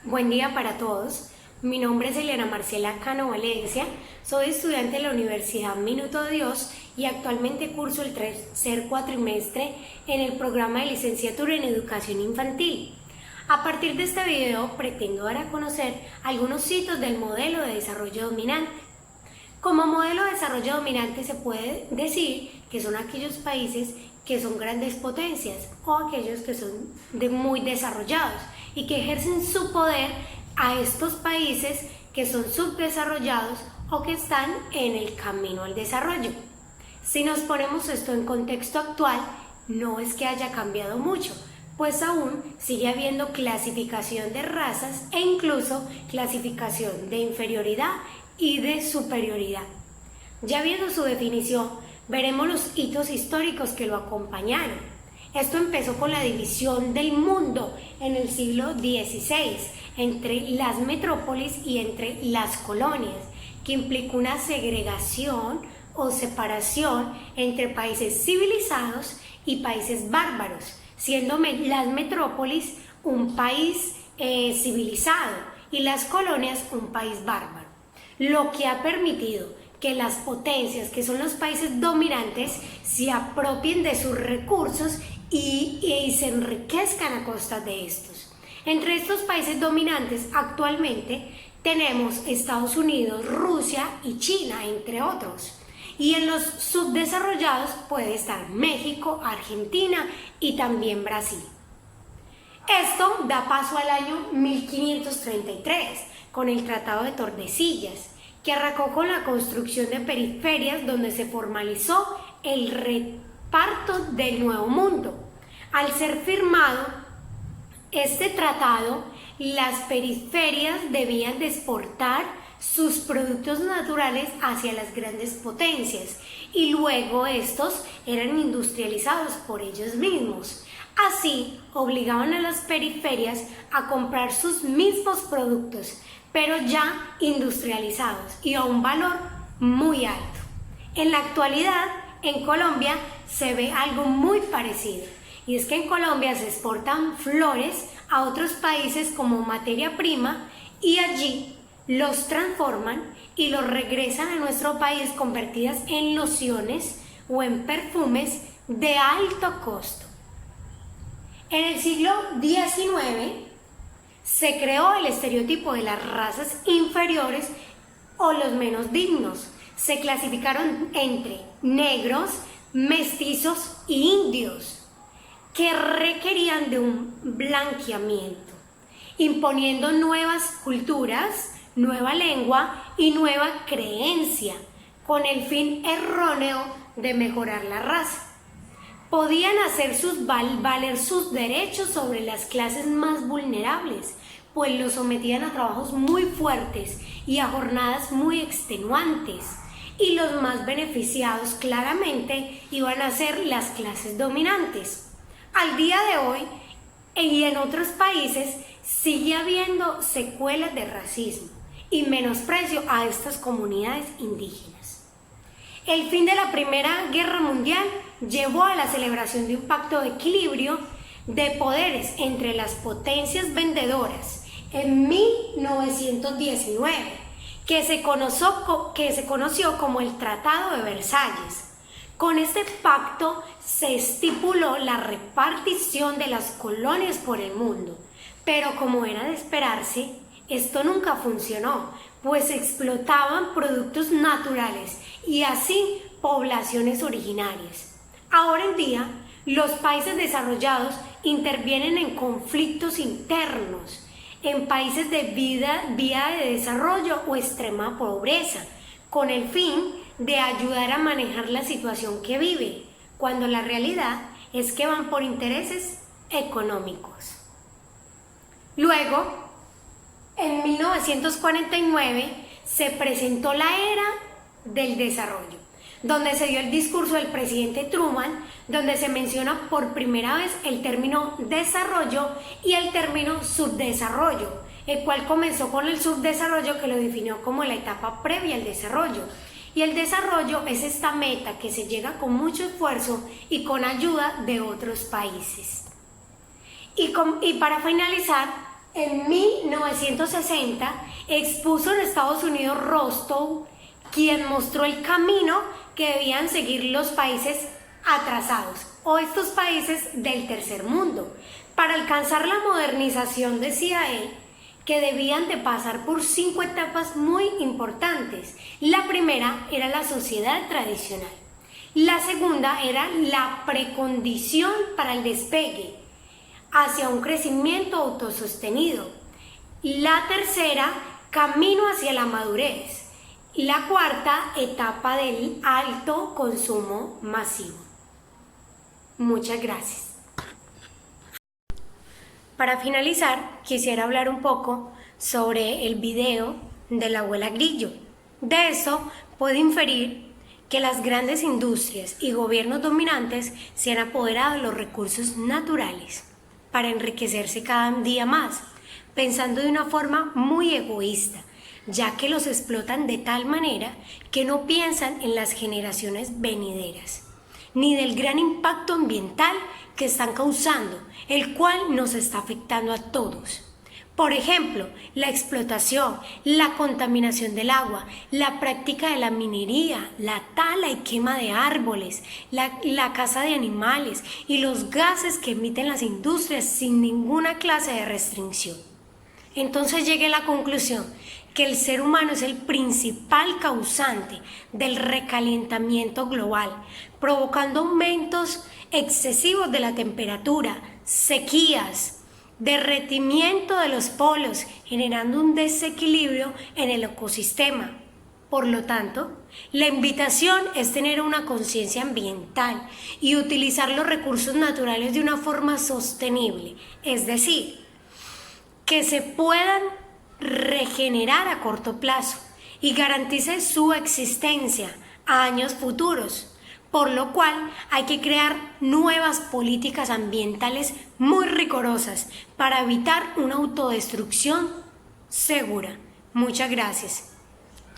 Buen día para todos. Mi nombre es Eliana Marcela Cano Valencia, soy estudiante de la Universidad Minuto de Dios y actualmente curso el tercer cuatrimestre en el programa de licenciatura en Educación Infantil. A partir de este video pretendo dar a conocer algunos hitos del modelo de desarrollo dominante. Como modelo de desarrollo dominante se puede decir que son aquellos países que son grandes potencias o aquellos que son muy desarrollados y que ejercen su poder a estos países que son subdesarrollados o que están en el camino al desarrollo. Si nos ponemos esto en contexto actual, no es que haya cambiado mucho, pues aún sigue habiendo clasificación de razas e incluso clasificación de inferioridad y de superioridad. Ya viendo su definición, veremos los hitos históricos que lo acompañaron. Esto empezó con la división del mundo en el siglo XVI entre las metrópolis y entre las colonias, que implicó una segregación o separación entre países civilizados y países bárbaros, siendo las metrópolis un país civilizado y las colonias un país bárbaro, lo que ha permitido que las potencias, que son los países dominantes, se apropien de sus recursos y se enriquezcan a costa de estos. Entre estos países dominantes actualmente tenemos Estados Unidos, Rusia y China, entre otros. Y en los subdesarrollados puede estar México, Argentina y también Brasil. Esto da paso al año 1533 con el Tratado de Tordesillas, que arrancó con la construcción de periferias donde se formalizó el reparto del Nuevo Mundo. Al ser firmado este tratado, las periferias debían de exportar sus productos naturales hacia las grandes potencias y luego estos eran industrializados por ellos mismos. Así, obligaban a las periferias a comprar sus mismos productos, pero ya industrializados y a un valor muy alto. En la actualidad, en Colombia se ve algo muy parecido, y es que en Colombia se exportan flores a otros países como materia prima y allí los transforman y los regresan a nuestro país convertidas en lociones o en perfumes de alto costo. En el siglo XIX se creó el estereotipo de las razas inferiores o los menos dignos. Se clasificaron entre negros, mestizos y indios, que requerían de un blanqueamiento, imponiendo nuevas culturas, nueva lengua y nueva creencia, con el fin erróneo de mejorar la raza. Podían hacer valer sus derechos sobre las clases más vulnerables, pues los sometían a trabajos muy fuertes y a jornadas muy extenuantes, y los más beneficiados claramente iban a ser las clases dominantes. Al día de hoy, y en otros países, sigue habiendo secuelas de racismo y menosprecio a estas comunidades indígenas. El fin de la Primera Guerra Mundial llevó a la celebración de un pacto de equilibrio de poderes entre las potencias vendedoras en 1919, que se conoció como el Tratado de Versalles. Con este pacto se estipuló la repartición de las colonias por el mundo, pero como era de esperarse, esto nunca funcionó, pues explotaban productos naturales y así poblaciones originarias. Ahora en día, los países desarrollados intervienen en conflictos internos, en países de vía de desarrollo o extrema pobreza, con el fin de ayudar a manejar la situación que vive, cuando la realidad es que van por intereses económicos. Luego, en 1949 se presentó la era del desarrollo, donde se dio el discurso del presidente Truman, donde se menciona por primera vez el término desarrollo y el término subdesarrollo, el cual comenzó con el subdesarrollo, que lo definió como la etapa previa al desarrollo. Y el desarrollo es esta meta que se llega con mucho esfuerzo y con ayuda de otros países. Y para finalizar, En 1960 expuso en Estados Unidos Rostow, quien mostró el camino que debían seguir los países atrasados o estos países del tercer mundo. Para alcanzar la modernización, decía él, que debían de pasar por 5 etapas muy importantes. La primera era la sociedad tradicional. La segunda era la precondición para el despegue hacia un crecimiento autosostenido. La tercera, camino hacia la madurez. La cuarta, etapa del alto consumo masivo. Muchas gracias. Para finalizar, quisiera hablar un poco sobre el video de la abuela Grillo. De eso puedo inferir que las grandes industrias y gobiernos dominantes se han apoderado de los recursos naturales para enriquecerse cada día más, pensando de una forma muy egoísta, ya que los explotan de tal manera que no piensan en las generaciones venideras, ni del gran impacto ambiental que están causando, el cual nos está afectando a todos. Por ejemplo, la explotación, la contaminación del agua, la práctica de la minería, la tala y quema de árboles, la caza de animales y los gases que emiten las industrias sin ninguna clase de restricción. Entonces llegué a la conclusión que el ser humano es el principal causante del recalentamiento global, provocando aumentos excesivos de la temperatura, sequías, derretimiento de los polos, generando un desequilibrio en el ecosistema. Por lo tanto, la invitación es tener una conciencia ambiental y utilizar los recursos naturales de una forma sostenible, es decir, que se puedan regenerar a corto plazo y garantice su existencia a años futuros, por lo cual hay que crear nuevas políticas ambientales muy rigurosas para evitar una autodestrucción segura. Muchas gracias.